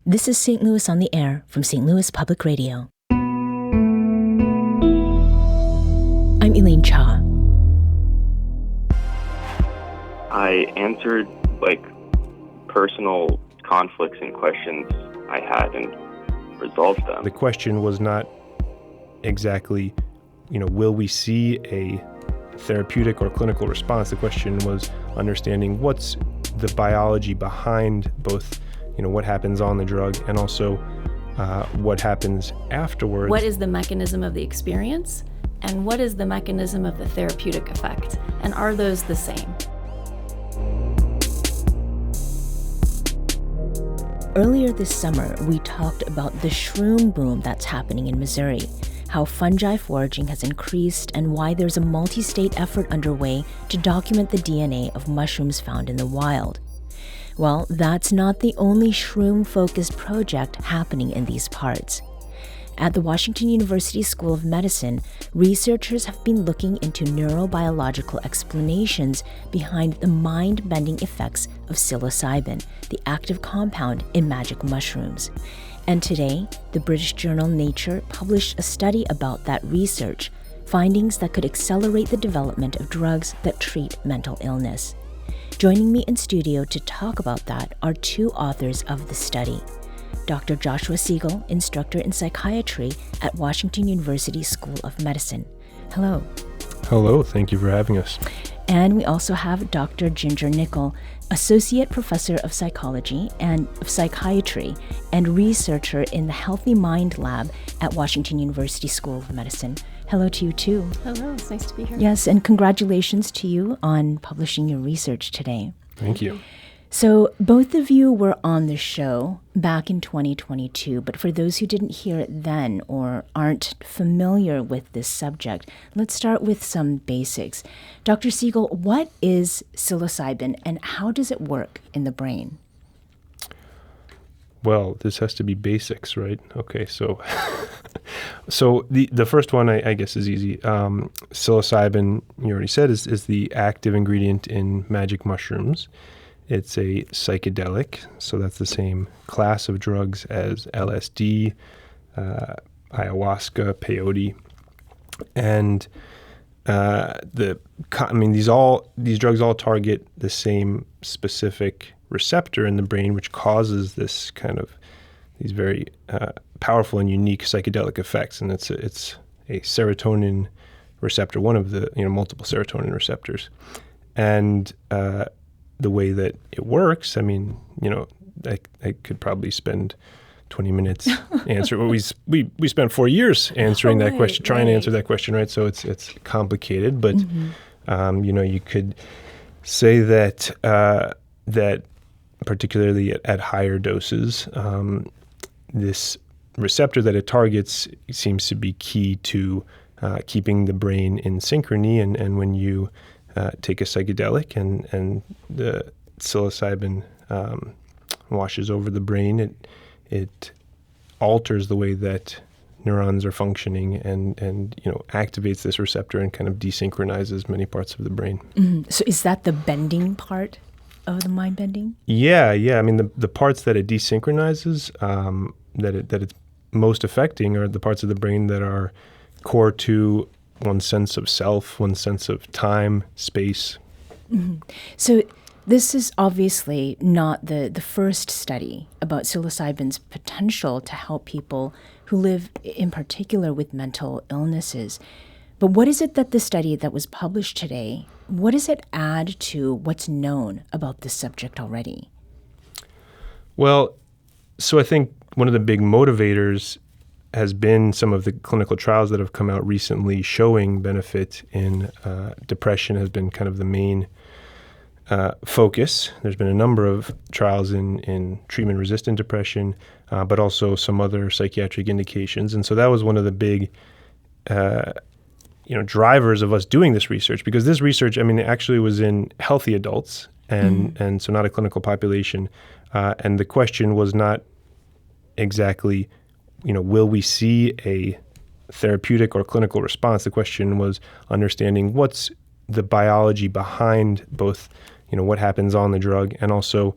This is St. Louis on the Air from St. Louis Public Radio. I'm Elaine Cha. I answered personal conflicts and questions I had and resolved them. The question was not exactly, will we see a therapeutic or clinical response? The question was understanding what's the biology behind both, what happens on the drug and also what happens afterwards. What is the mechanism of the experience? And what is the mechanism of the therapeutic effect? And are those the same? Earlier this summer, we talked about the shroom boom that's happening in Missouri, how fungi foraging has increased, and why there's a multi-state effort underway to document the DNA of mushrooms found in the wild. Well, that's not the only shroom-focused project happening in these parts. At the Washington University School of Medicine, researchers have been looking into neurobiological explanations behind the mind-bending effects of psilocybin, the active compound in magic mushrooms. And today, the British journal Nature published a study about that research, findings that could accelerate the development of drugs that treat mental illness. Joining me in studio to talk about that are two authors of the study. Dr. Joshua Siegel, instructor in psychiatry at Washington University School of Medicine. Hello. Hello, thank you for having us. And we also have Dr. Ginger Nicol, associate professor of psychology and of psychiatry and researcher in the Healthy Mind Lab at Washington University School of Medicine. Hello to you too. Hello, it's nice to be here. Yes, and congratulations to you on publishing your research today. Thank you. So both of you were on the show back in 2022, but for those who didn't hear it then or aren't familiar with this subject, let's start with some basics. Dr. Siegel, what is psilocybin and how does it work in the brain? Well, this has to be basics, right? Okay, so the first one I guess is easy. Psilocybin, you already said, is the active ingredient in magic mushrooms. It's a psychedelic, so that's the same class of drugs as LSD, ayahuasca, peyote, and these drugs all target the same specific receptor in the brain, which causes this these very powerful and unique psychedelic effects, and it's a serotonin receptor, one of the multiple serotonin receptors, and the way that it works, I could probably spend 20 minutes answer. Well, we spent 4 years answering that question, trying to answer that question, right? So it's complicated, but you could say that that particularly at higher doses, this receptor that it targets seems to be key to keeping the brain in synchrony, and when you take a psychedelic and the psilocybin washes over the brain, it alters the way that neurons are functioning and activates this receptor and kind of desynchronizes many parts of the brain. Mm-hmm. So is that the bending part of the mind bending? Yeah. The parts that it desynchronizes, that it's most affecting are the parts of the brain that are core to one's sense of self, one's sense of time, space. Mm-hmm. So this is obviously not the first study about psilocybin's potential to help people who live in particular with mental illnesses. But what is it that the study that was published today, what does it add to what's known about this subject already? Well, so I think one of the big motivators has been some of the clinical trials that have come out recently showing benefit in depression has been kind of the main focus. There's been a number of trials in treatment-resistant depression, but also some other psychiatric indications. And so that was one of the big drivers of us doing this research, because this research, it actually was in healthy adults and so not a clinical population. And the question was not exactly will we see a therapeutic or clinical response? The question was understanding what's the biology behind both, what happens on the drug and also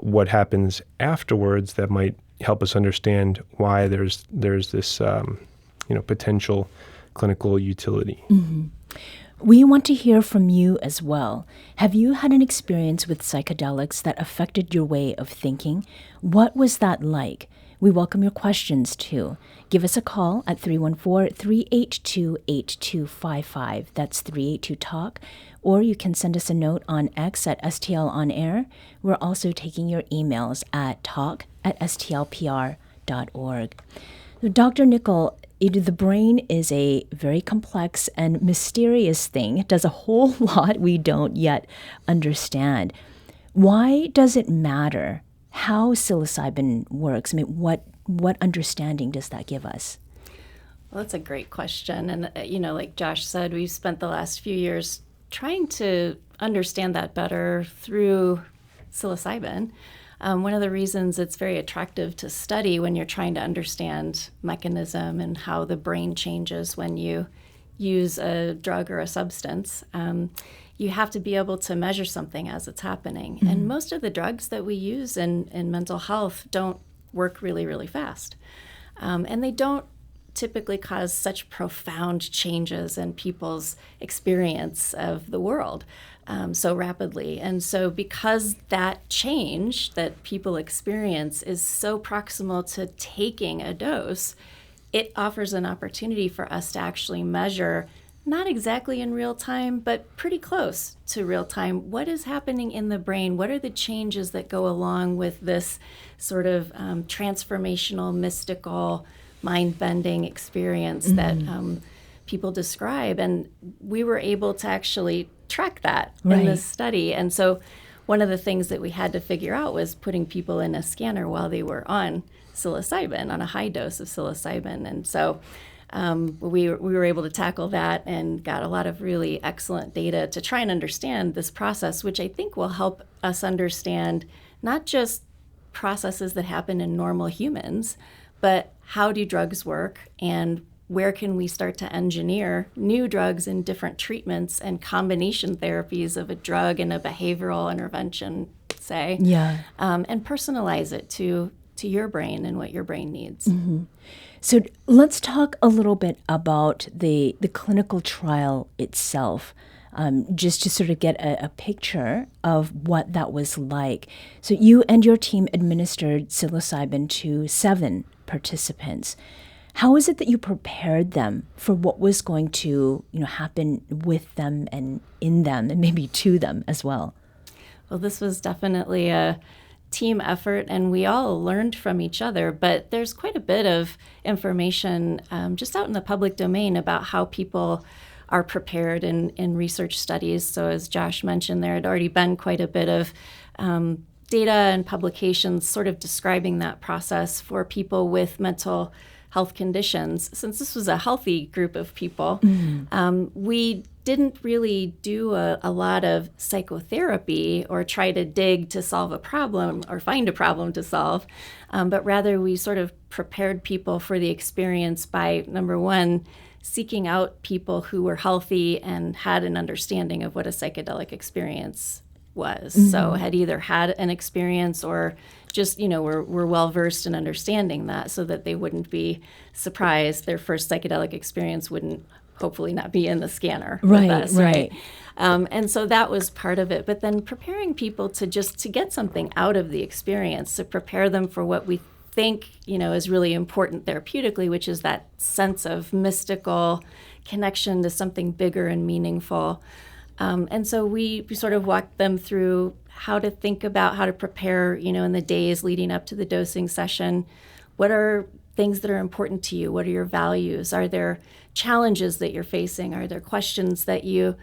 what happens afterwards that might help us understand why there's this potential clinical utility. Mm-hmm. We want to hear from you as well. Have you had an experience with psychedelics that affected your way of thinking? What was that like? We welcome your questions too. Give us a call at 314-382-8255. That's 382-TALK. Or you can send us a note on X at STL On Air. We're also taking your emails at talk@stlpr.org. Dr. Nicol, the brain is a very complex and mysterious thing. It does a whole lot we don't yet understand. Why does it matter how psilocybin works? I mean, what understanding does that give us? Well, that's a great question. And, like Josh said, we've spent the last few years trying to understand that better through psilocybin. One of the reasons it's very attractive to study when you're trying to understand mechanism and how the brain changes when you use a drug or a substance, you have to be able to measure something as it's happening. Mm-hmm. And most of the drugs that we use in mental health don't work really, really fast. And they don't typically cause such profound changes in people's experience of the world so rapidly. And so because that change that people experience is so proximal to taking a dose, it offers an opportunity for us to actually measure, not exactly in real time, but pretty close to real time, what is happening in the brain? What are the changes that go along with this sort of transformational, mystical, mind-bending experience that people describe? And we were able to actually track that in this study. And so one of the things that we had to figure out was putting people in a scanner while they were on psilocybin, on a high dose of psilocybin. And so we were able to tackle that and got a lot of really excellent data to try and understand this process, which I think will help us understand not just processes that happen in normal humans, but how do drugs work and where can we start to engineer new drugs and different treatments and combination therapies of a drug and a behavioral intervention, say, and personalize it to your brain and what your brain needs. Mm-hmm. So let's talk a little bit about the clinical trial itself, just to sort of get a picture of what that was like. So you and your team administered psilocybin to 7 participants. How is it that you prepared them for what was going to, happen with them and in them and maybe to them as well? Well, this was definitely a team effort, and we all learned from each other, but there's quite a bit of information just out in the public domain about how people are prepared in research studies. So as Josh mentioned, there had already been quite a bit of data and publications sort of describing that process for people with mental health conditions. Since this was a healthy group of people, we didn't really do a lot of psychotherapy or try to dig to solve a problem or find a problem to solve, but rather we sort of prepared people for the experience by, number one, seeking out people who were healthy and had an understanding of what a psychedelic experience was. So had either had an experience or just, were well-versed in understanding that so that they wouldn't be surprised. Their first psychedelic experience wouldn't hopefully not be in the scanner with us, right? And so that was part of it. But then preparing people to get something out of the experience, to prepare them for what we think, is really important therapeutically, which is that sense of mystical connection to something bigger and meaningful. And so we sort of walked them through how to think about how to prepare, in the days leading up to the dosing session. What are things that are important to you? What are your values? Are there challenges that you're facing? Are there questions that you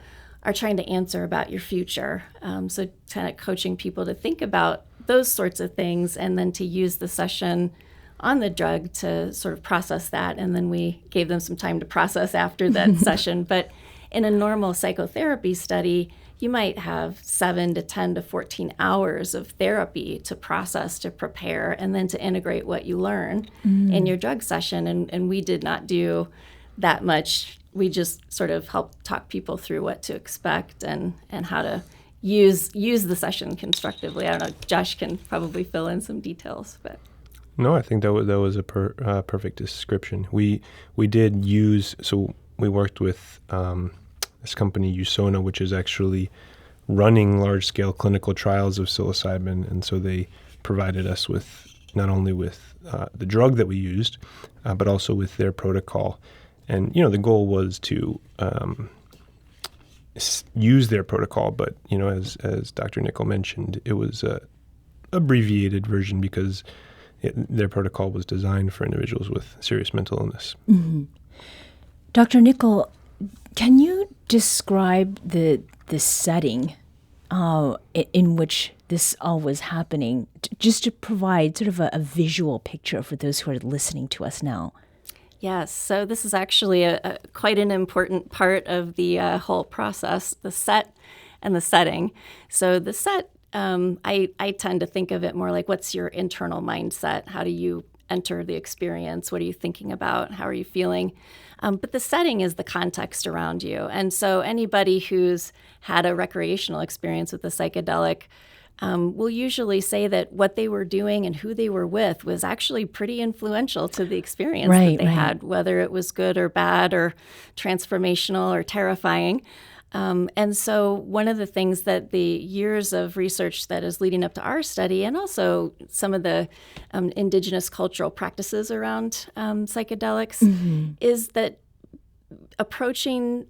are trying to answer about your future? So kind of coaching people to think about those sorts of things and then to use the session on the drug to sort of process that. And then we gave them some time to process after that session. But in a normal psychotherapy study, you might have 7 to 10 to 14 hours of therapy to process, to prepare, and then to integrate what you learn in your drug session. And we did not do that much. We just sort of helped talk people through what to expect and how to use the session constructively. I don't know. Josh can probably fill in some details, but. No, I think that was a perfect description. We did use, so we worked with this company Usona, which is actually running large-scale clinical trials of psilocybin, and so they provided us with not only with the drug that we used, but also with their protocol. And the goal was to use their protocol, but as Dr. Nicol mentioned, it was a abbreviated version because their protocol was designed for individuals with serious mental illness. Mm-hmm. Dr. Nicol, can you describe the setting in which this all was happening, just to provide sort of a visual picture for those who are listening to us now? Yes, so this is actually a quite an important part of the whole process, the set and the setting. So the set, I tend to think of it more like, what's your internal mindset? How do you enter the experience? What are you thinking about? How are you feeling? But the setting is the context around you. And so anybody who's had a recreational experience with a psychedelic will usually say that what they were doing and who they were with was actually pretty influential to the experience that they had, whether it was good or bad or transformational or terrifying. And so one of the things that the years of research that is leading up to our study, and also some of the indigenous cultural practices around psychedelics, is that approaching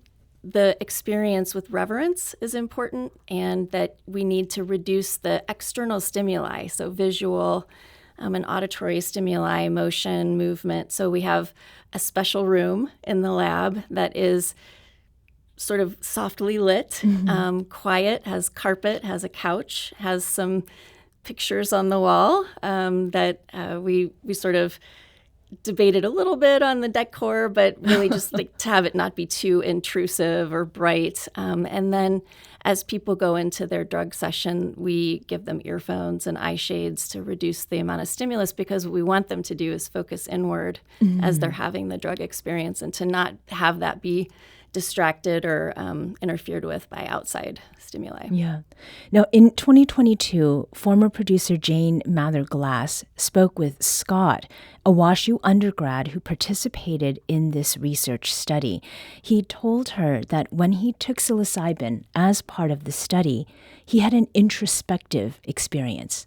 the experience with reverence is important, and that we need to reduce the external stimuli, so visual and auditory stimuli, motion, movement. So we have a special room in the lab that is sort of softly lit, quiet, has carpet, has a couch, has some pictures on the wall that we sort of debated a little bit on the decor, but really just like to have it not be too intrusive or bright. And then as people go into their drug session, we give them earphones and eye shades to reduce the amount of stimulus, because what we want them to do is focus inward as they're having the drug experience, and to not have that be distracted or interfered with by outside stimuli. Yeah. Now, in 2022, former producer Jane Mather-Glass spoke with Scott, a WashU undergrad who participated in this research study. He told her that when he took psilocybin as part of the study, he had an introspective experience.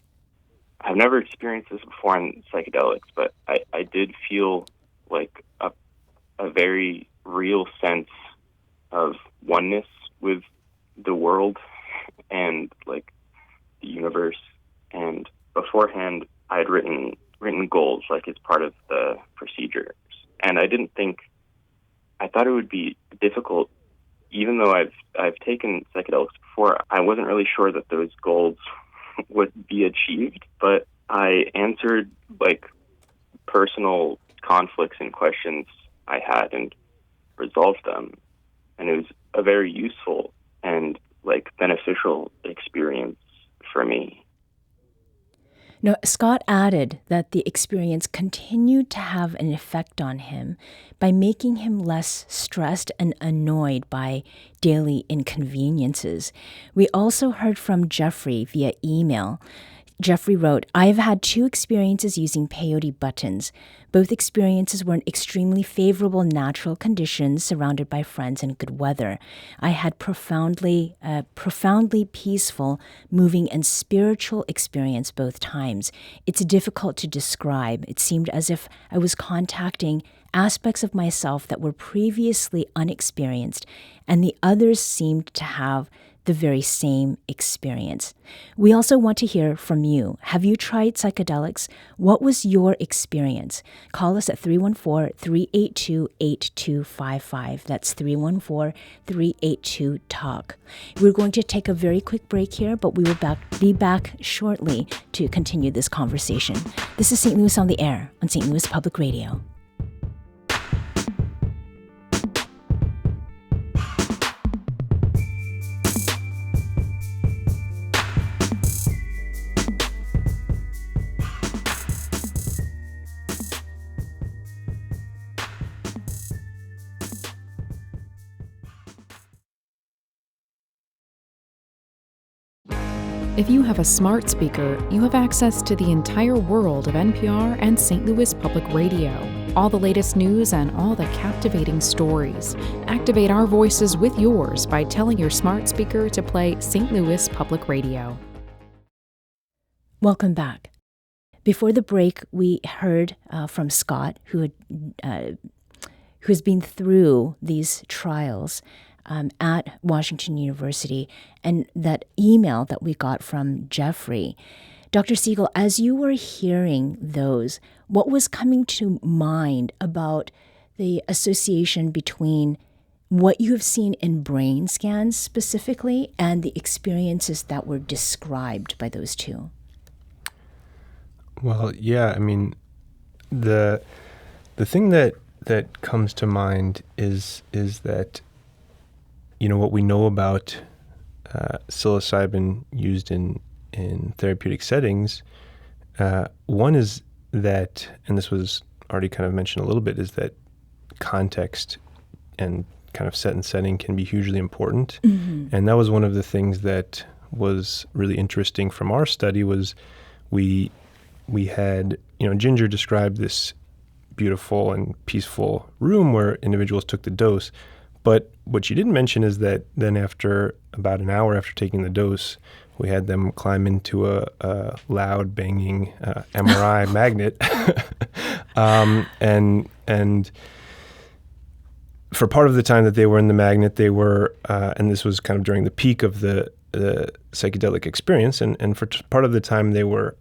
I've never experienced this before in psychedelics, but I did feel like a very real sense of oneness with the world and like the universe. And beforehand, I had written goals like as part of the procedures, and I thought it would be difficult, even though I've taken psychedelics before. I wasn't really sure that those goals would be achieved, but I answered like personal conflicts and questions I had and resolved them. And it was a very useful and like beneficial experience for me. Now, Scott added that the experience continued to have an effect on him by making him less stressed and annoyed by daily inconveniences. We also heard from Jeffrey via email. Jeffrey wrote, "I have had 2 experiences using peyote buttons. Both experiences were in extremely favorable natural conditions surrounded by friends and good weather. I had profoundly peaceful, moving, and spiritual experience both times. It's difficult to describe. It seemed as if I was contacting aspects of myself that were previously unexperienced, and the others seemed to have the very same experience." We also want to hear from you. Have you tried psychedelics? What was your experience? Call us at 314-382-8255. That's 314-382-TALK. We're going to take a very quick break here, but we will be back shortly to continue this conversation. This is St. Louis on the Air on St. Louis Public Radio. If you have a smart speaker, you have access to the entire world of NPR and St. Louis Public Radio. All the latest news and all the captivating stories. Activate our voices with yours by telling your smart speaker to play St. Louis Public Radio. Welcome back. Before the break, we heard from Scott, who's been through these trials at Washington University, and that email that we got from Jeffrey. Dr. Siegel, as you were hearing those, what was coming to mind about the association between what you have seen in brain scans specifically and the experiences that were described by those two? Well, yeah, I mean, the thing that comes to mind is that, you know, what we know about psilocybin used in therapeutic settings, one is that, and this was already kind of mentioned a little bit, is that context and kind of set and setting can be hugely important. Mm-hmm. And that was one of the things that was really interesting from our study was we had, you know, Ginger described this beautiful and peaceful room where individuals took the dose. But what she didn't mention is that then after about an hour after taking the dose, we had them climb into a loud banging MRI magnet. And for part of the time that they were in the magnet, they were, and this was kind of during the peak of the psychedelic experience, and for part of the time they were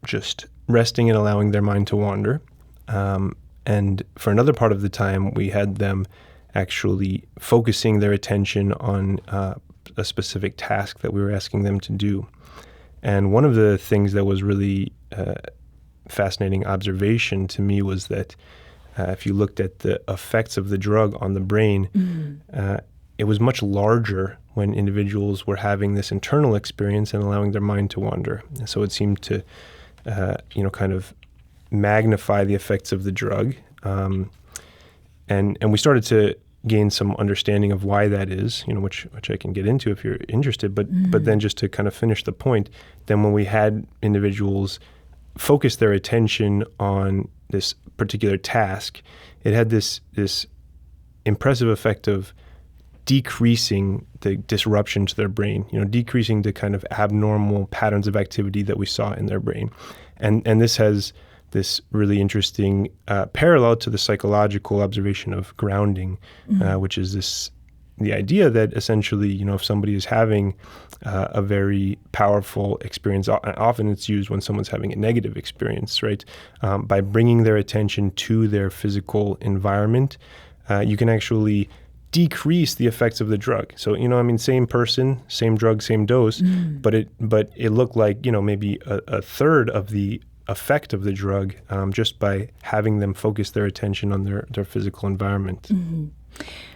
just resting and allowing their mind to wander. And for another part of the time, we had them actually focusing their attention on a specific task that we were asking them to do. And one of the things that was really fascinating observation to me was that if you looked at the effects of the drug on the brain, it was much larger when individuals were having this internal experience and allowing their mind to wander. And so it seemed to, kind of magnify the effects of the drug. And we started to gain some understanding of why that is, which I can get into if you're interested. But then just to kind of finish the point, then when we had individuals focus their attention on this particular task, it had this impressive effect of decreasing the disruption to their brain, decreasing the kind of abnormal patterns of activity that we saw in their brain. And this has this really interesting parallel to the psychological observation of grounding, which is the idea that essentially, if somebody is having a very powerful experience, often it's used when someone's having a negative experience, right? By bringing their attention to their physical environment, you can actually decrease the effects of the drug. So, same person, same drug, same dose, but it looked like, maybe a third of the effect of the drug just by having them focus their attention on their physical environment. Mm-hmm.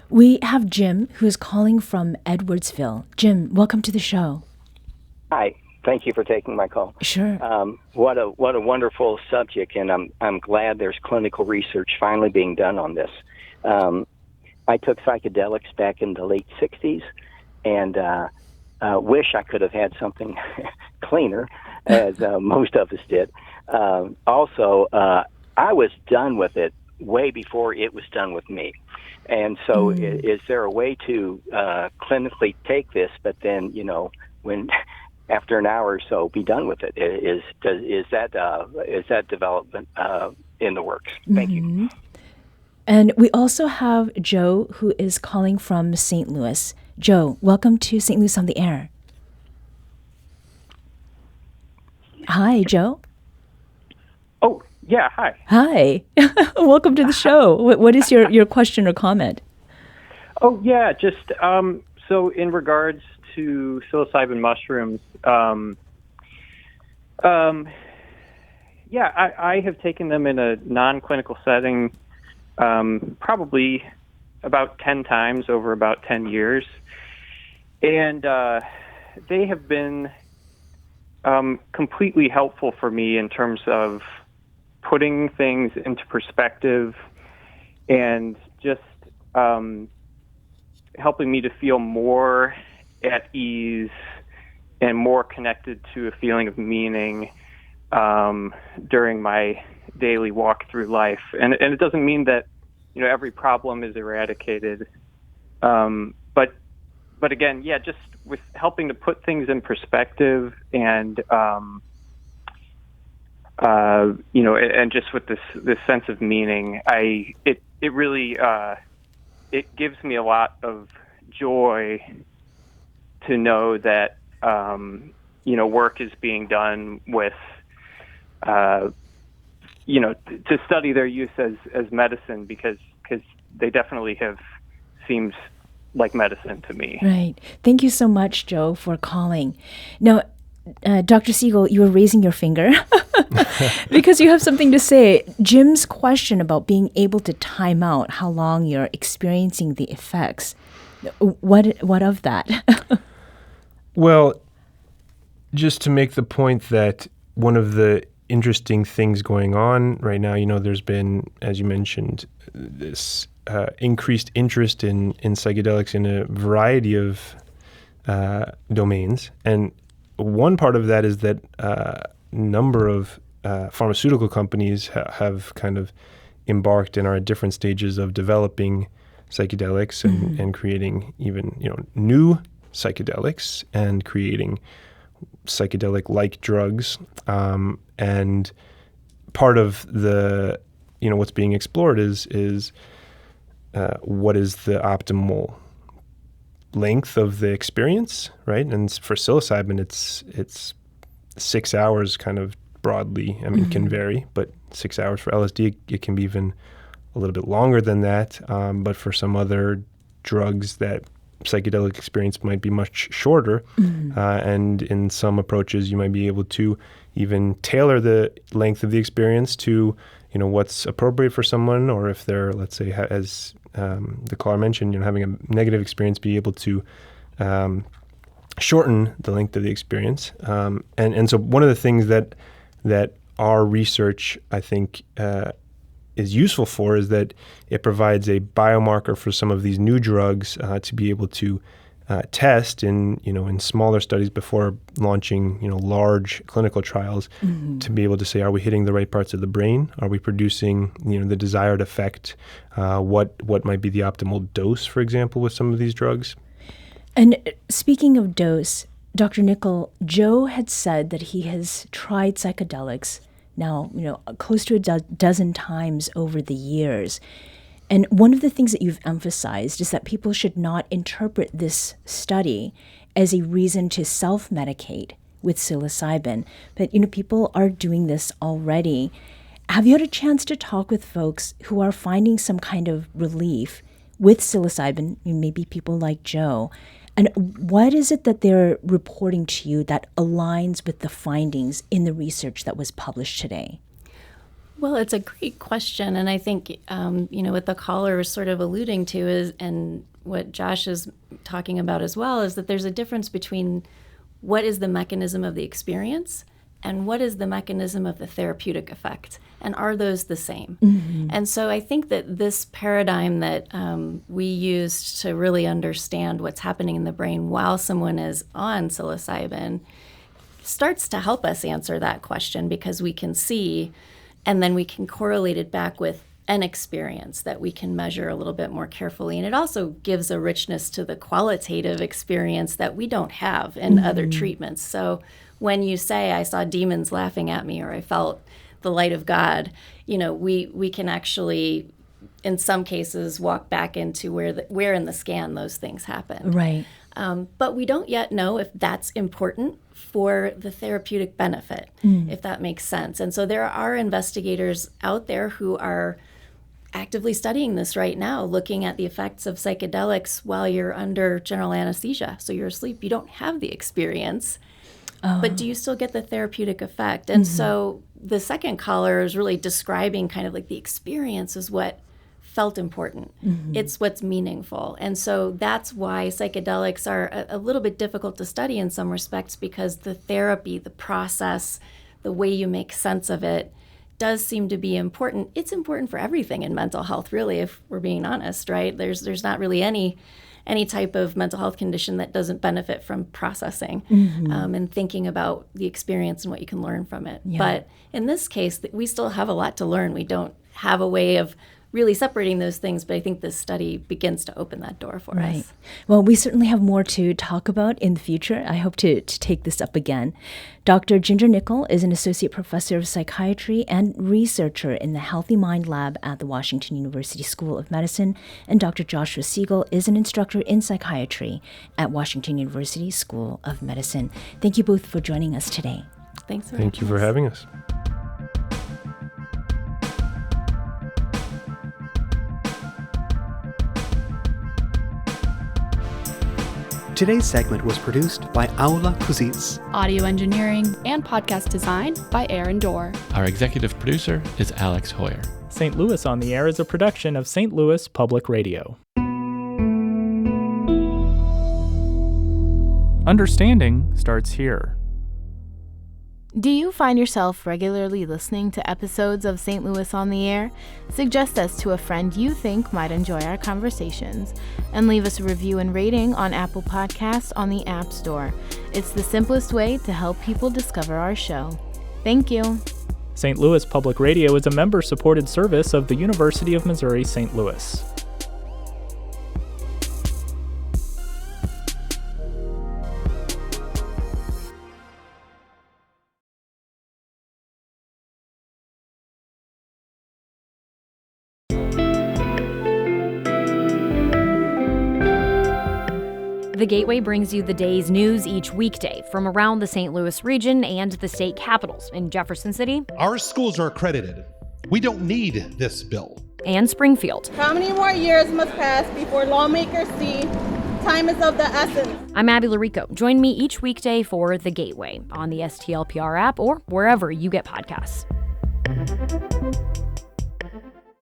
We have Jim, who is calling from Edwardsville. Jim, welcome to the show. Hi. Thank you for taking my call. Sure. What a wonderful subject, and I'm glad there's clinical research finally being done on this. I took psychedelics back in the late 60s, and wish I could have had something cleaner, as most of us did. Also, I was done with it way before it was done with me. And so is there a way to clinically take this, but then, when after an hour or so be done with it? Is that development in the works? Thank you. And we also have Joe, who is calling from St. Louis. Joe, welcome to St. Louis on the Air. Hi, Joe. Oh, yeah, hi. Hi. Welcome to the show. What is your question or comment? Oh, yeah, just so in regards to psilocybin mushrooms, I have taken them in a non-clinical setting probably about 10 times over about 10 years. And they have been completely helpful for me in terms of putting things into perspective and just helping me to feel more at ease and more connected to a feeling of meaning during my daily walk through life. And it doesn't mean that, every problem is eradicated. But again, just with helping to put things in perspective and, and just with this sense of meaning, it really, it gives me a lot of joy to know that, work is being done with, to study their use as medicine because they definitely have seemed like medicine to me. Right. Thank you so much, Joe, for calling. Now, Dr. Siegel, you were raising your finger because you have something to say. Jim's question about being able to time out how long you're experiencing the effects. What of that? Well, just to make the point that one of the interesting things going on right now, there's been, as you mentioned, this increased interest in psychedelics in a variety of domains. And one part of that is that a number of pharmaceutical companies have kind of embarked and are at different stages of developing psychedelics and creating even new psychedelics and creating psychedelic-like drugs. And part of the what's being explored is what is the optimal length of the experience, right? And for psilocybin, it's 6 hours, kind of broadly. I mean, it can vary, but 6 hours for LSD. It can be even a little bit longer than that. But for some other drugs, that psychedelic experience might be much shorter. And in some approaches, you might be able to even tailor the length of the experience to what's appropriate for someone, or if they're, let's say, as the caller mentioned, having a negative experience, be able to shorten the length of the experience. And so one of the things that our research, I think, is useful for is that it provides a biomarker for some of these new drugs to be able to test in smaller studies before launching large clinical trials, to be able to say, are we hitting the right parts of the brain? Are we producing the desired effect? What might be the optimal dose, for example, with some of these drugs? And speaking of dose, Dr. Nicol, Joe had said that he has tried psychedelics now, close to a dozen times over the years. And one of the things that you've emphasized is that people should not interpret this study as a reason to self-medicate with psilocybin. But, people are doing this already. Have you had a chance to talk with folks who are finding some kind of relief with psilocybin, maybe people like Joe? And what is it that they're reporting to you that aligns with the findings in the research that was published today? Well, it's a great question. And I think, what the caller is sort of alluding to is, and what Josh is talking about as well, is that there's a difference between what is the mechanism of the experience and what is the mechanism of the therapeutic effect. And are those the same? And so I think that this paradigm that we used to really understand what's happening in the brain while someone is on psilocybin starts to help us answer that question, because we can see, and then we can correlate it back with an experience that we can measure a little bit more carefully. And it also gives a richness to the qualitative experience that we don't have in other treatments. So when you say, I saw demons laughing at me, or I felt the light of God, we can actually, in some cases, walk back into where in the scan those things happen. Right. But we don't yet know if that's important for the therapeutic benefit, if that makes sense. And so there are investigators out there who are actively studying this right now, looking at the effects of psychedelics while you're under general anesthesia. So you're asleep, you don't have the experience, but do you still get the therapeutic effect? And so the second caller is really describing kind of like the experience is what felt important. It's what's meaningful. And so that's why psychedelics are a little bit difficult to study in some respects, because the therapy, the process, the way you make sense of it does seem to be important. It's important for everything in mental health, really, if we're being honest, right? There's not really any any type of mental health condition that doesn't benefit from processing and thinking about the experience and what you can learn from it. Yeah. But in this case, we still have a lot to learn. We don't have a way of really separating those things, but I think this study begins to open that door for us. Well, we certainly have more to talk about in the future. I hope to take this up again. Dr. Ginger Nicol is an associate professor of psychiatry and researcher in the Healthy Mind Lab at the Washington University School of Medicine, and Dr. Joshua Siegel is an instructor in psychiatry at Washington University School of Medicine. Thank you both for joining us today. Thanks for Thank you for having us. Today's segment was produced by Aula Kuzitz. Audio engineering and podcast design by Aaron Dorr. Our executive producer is Alex Hoyer. St. Louis on the Air is a production of St. Louis Public Radio. Understanding starts here. Do you find yourself regularly listening to episodes of St. Louis on the Air? Suggest us to a friend you think might enjoy our conversations, and leave us a review and rating on Apple Podcasts on the App Store. It's the simplest way to help people discover our show. Thank you. St. Louis Public Radio is a member-supported service of the University of Missouri St. Louis. The Gateway brings you the day's news each weekday from around the St. Louis region and the state capitals in Jefferson City. Our schools are accredited. We don't need this bill. And Springfield. How many more years must pass before lawmakers see time is of the essence? I'm Abby Larico. Join me each weekday for The Gateway on the STLPR app or wherever you get podcasts.